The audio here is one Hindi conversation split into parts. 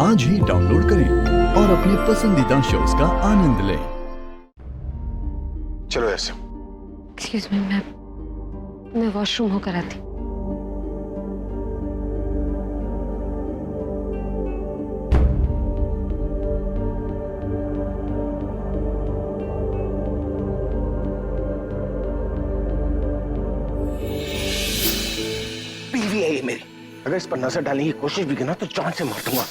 आज ही डाउनलोड करें और अपने पसंदीदा शोज का आनंद लें। चलो ऐसे। एक्सक्यूज मी, मैं वॉशरूम होकर आती। बीवी है ये मेरी, अगर इस पर नजर डालने की कोशिश भी की ना तो जान से मार दूंगा।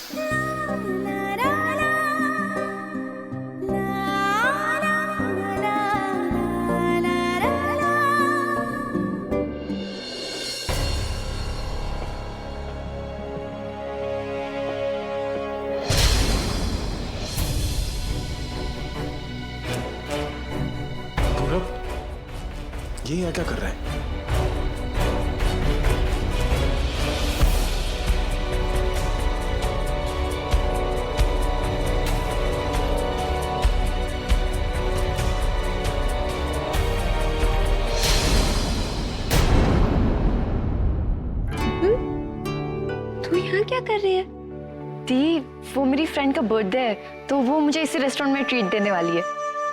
ये यहाँ क्या कर रहा है? तू यहाँ क्या कर रही है? दी, वो मेरी फ्रेंड का बर्थडे है तो वो मुझे इसी रेस्टोरेंट में ट्रीट देने वाली है।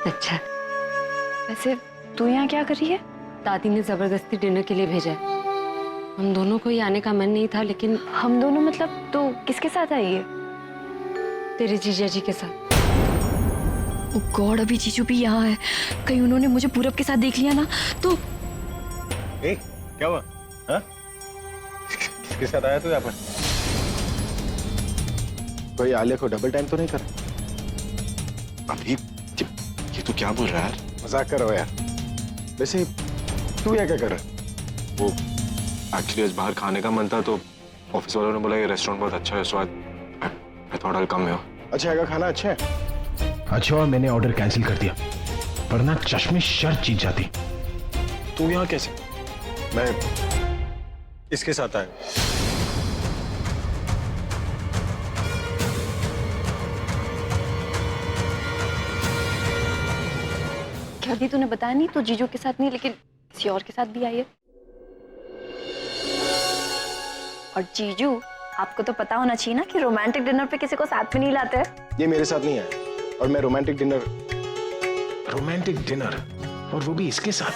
अच्छा, वैसे तू यहाँ क्या कर रही है? दादी ने जबरदस्ती डिनर के लिए भेजा है। हम दोनों को ही आने का मन नहीं था, लेकिन हम दोनों मतलब तो किसके साथ आई है? तेरे जीजा जी के साथ। गॉड, अभी जीजू भी यहाँ है, कहीं उन्होंने मुझे पूरब के साथ देख लिया ना तो। क्या हुआ? हाँ? किसके साथ आया तू यहाँ पर? कोई आलिया को डबल टाइम तो नहीं कर? अभी ये तो क्या बोल रहा है यार? मजाक कर रहा हो यार। वैसे तू यहाँ क्या कर रहा है? वो एक्चुअली आज बाहर खाने का मन था तो ऑफिस वालों ने बोला ये रेस्टोरेंट बहुत अच्छा है, सो I thought I come here. अच्छा है, खाना अच्छा है? अच्छा, और मैंने ऑर्डर कैंसिल कर दिया, वरना चश्मे शर्त जीत जाती। तू यहाँ कैसे? मैं इसके साथ आया। क्या दी, तूने बताया नहीं? तो जीजू के साथ नहीं लेकिन किसी और के साथ भी आई है। और जीजू, आपको तो पता होना चाहिए ना कि रोमांटिक डिनर पे किसी को साथ में नहीं लाते हैं। ये मेरे साथ नहीं आया और मैं रोमांटिक डिनर और वो भी इसके साथ।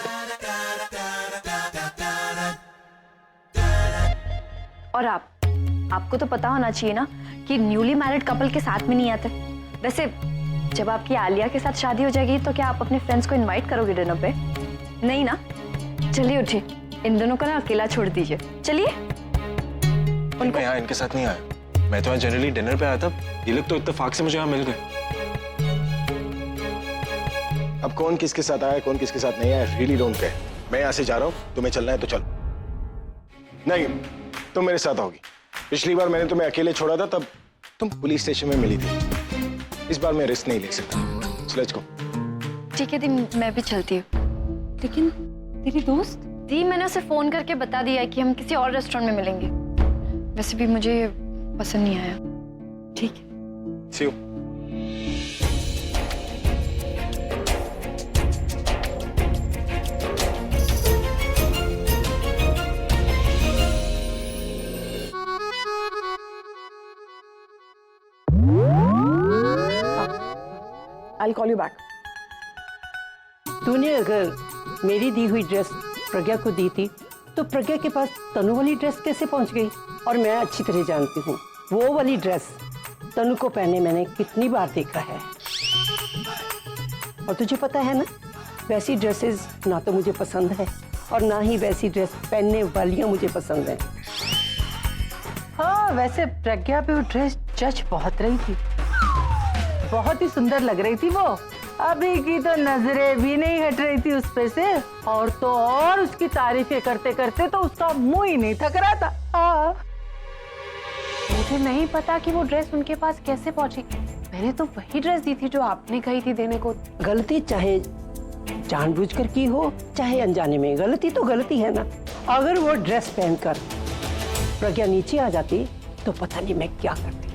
और आपको तो पता होना चाहिए ना कि न्यूली मैरिड कपल के साथ में नहीं आते। वैसे जब आपकी आलिया के साथ शादी हो जाएगी तो क्या आप अपने फ्रेंड्स को इनवाइट करोगे डिनर पे? नहीं ना? चलिए उठिए, इन दोनों को ना अकेला छोड़ दीजिए। चलिए। उनको यहाँ इनके साथ नहीं आया, मैं तो यहाँ जनरली डिनर पे आया था। ये लोग तो इत्तेफाक से मुझे यहाँ मिल गए। अब कौन किसके साथ आया, कौन किसके साथ नहीं आया, रियली डोंट केयर। मैं यहाँ से जा रहा हूँ, तुम्हें चलना है तो चलो। नहीं, तुम मेरे साथ आओगी। पिछली बार मैंने तुम्हें अकेले छोड़ा था, तब तुम पुलिस स्टेशन में मिली थी। इस बार मैं रिस्क नहीं ले सकता। So let's go। ठीक है दी, मैं भी चलती हूँ। लेकिन तेरी दोस्त? दी, मैंने उसे फोन करके बता दिया है कि हम किसी और रेस्टोरेंट में मिलेंगे। वैसे भी मुझे पसंद नहीं आया। ठीक है, See you। I'll call you back। तूने अगर मेरी दी हुई ड्रेस प्रज्ञा को दी थी तो प्रज्ञा के पास तनु वाली ड्रेस कैसे पहुंच गई? और मैं अच्छी तरह जानती हूँ वो वाली ड्रेस तनु को पहने मैंने कितनी बार देखा है। और तुझे पता है ना, वैसी ड्रेसेस ना तो मुझे पसंद है और ना ही वैसी ड्रेस पहनने वालियां मुझे पसंद है। हाँ, वैसे प्रज्ञा पे वो ड्रेस जज बहुत रही थी, बहुत ही सुंदर लग रही थी वो। अभी की तो नजरें भी नहीं हट रही थी उस पे से, और तो और उसकी तारीफें करते करते तो उसका मुंह ही नहीं थक रहा था। मुझे नहीं पता कि वो ड्रेस उनके पास कैसे पहुंची। मैंने तो वही ड्रेस दी थी जो आपने कही थी देने को। गलती चाहे जानबूझकर की हो चाहे अनजाने में, गलती तो गलती है ना। अगर वो ड्रेस पहनकर प्रज्ञा नीचे आ जाती तो पता नहीं मैं क्या करती।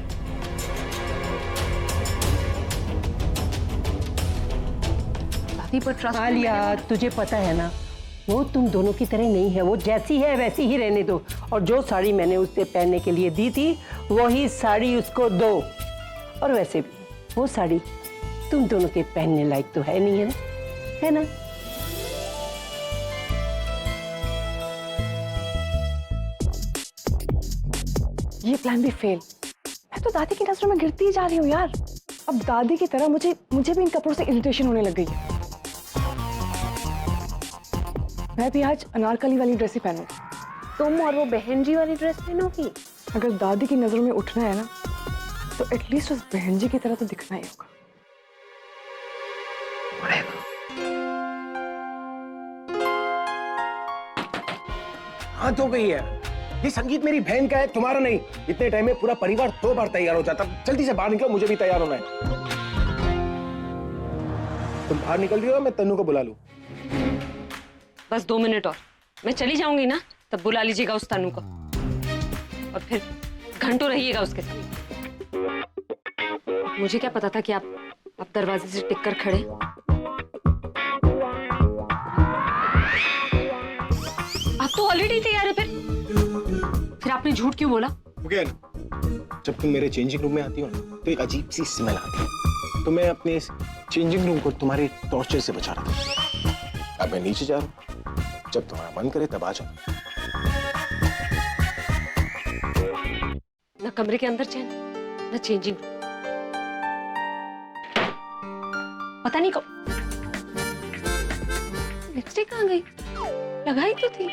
पर ट्रस्ट आलिया, तुझे पता है ना वो तुम दोनों की तरह नहीं है, वो जैसी है वैसी ही रहने दो। और जो साड़ी मैंने उससे पहनने के लिए दी थी वही साड़ी उसको दो। और वैसे भी वो साड़ी तुम दोनों के पहनने लायक तो है नहीं, है ना? है ना? ये प्लान भी फेल। मैं तो दादी की नजरों में गिरती ही जा रही हूँ यार। अब दादी की तरह मुझे भी इन कपड़ों से इरिटेशन होने लग गई है। मैं भी आज अनारकली वाली ड्रेस ही पहनूं। तुम और वो बहन जी वाली ड्रेस पहनोगी? अगर दादी की नजरों में उठना है ना तो एटलीस्ट उस बहन जी की तरह तो दिखना ही होगा। हाँ तो गई है। ये संगीत मेरी बहन का है, तुम्हारा नहीं। इतने टाइम में पूरा परिवार 2 बार तैयार हो जाता। जल्दी से बाहर निकलो, मुझे भी तैयार होना है। तुम बाहर निकल रही हो, मैं तन्नू को बुला लूं। बस 2 मिनट और, मैं चली जाऊंगी ना, तब बुला लीजिएगा उस तनु को और फिर घंटों रहिएगा उसके साथ। मुझे क्या पता था कि आप दरवाजे से टिक कर खड़े। आप तो ऑलरेडी तैयार है, फिर आपने झूठ क्यों बोला? जब तुम मेरे चेंजिंग रूम में आती हो ना तो एक अजीब सी स्मेल आती है। तो मैं अपने इस चेंजिंग रूम को तुम्हारे टॉर्चर से बचा रहा था। अब मैं नीचे जा रहा हूँ, जब तुम्हारा मन करे तब आ जाओ। न कमरे के अंदर चैन, न चेंजिंग। पता नहीं कब लिपस्टिक कहाँ गई? लगाई तो थी।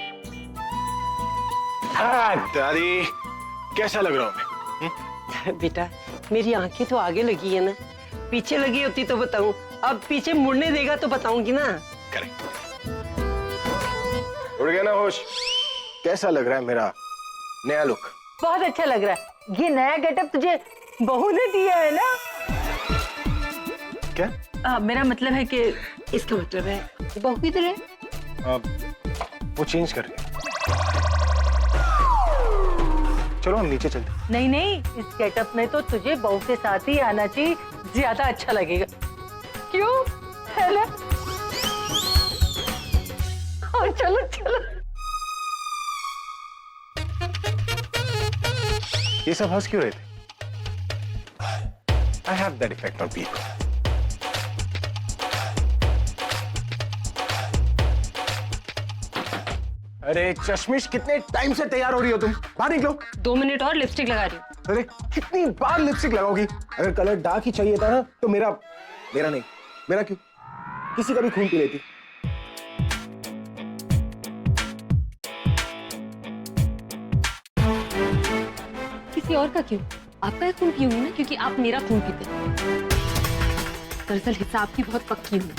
दादी कैसा लग रहा हूँ मैं? बेटा मेरी आंखें तो आगे लगी है ना, पीछे लगी होती तो बताऊं। अब पीछे मुड़ने देगा तो बताऊंगी ना। करेक्ट। उड़ गया ना होश? कैसा लग रहा है मेरा नया लुक? बहुत अच्छा लग रहा है। ये नया गेटअप तुझे बहू ने दिया है ना? क्या? मेरा मतलब है कि इसका मतलब है बहू की तरह। वो चेंज कर रही है। चलो हम नीचे चलते। नहीं नहीं, इस गेटअप में तो तुझे बहू के साथ ही आना चाहिए, ज्यादा अच्छा लगेगा। क्यों? है ना? और चलो चलो। ये सब हंस क्यों रहे थे? I have that effect on people. अरे चश्मिश, कितने टाइम से तैयार हो रही हो तुम? बाहर निकलो। 2 मिनट और लिपस्टिक लगा रही हूँ। अरे कितनी बार लिपस्टिक लगाओगी? अगर कलर डार्क ही चाहिए था ना तो मेरा नहीं, मेरा क्यों? किसी का भी खून पी लेती। किसी और का क्यों? आपका खून पीऊंगी ना, क्योंकि आप मेरा खून पीते हैं। दरअसल हिस्सा आपकी बहुत पक्की हूँ।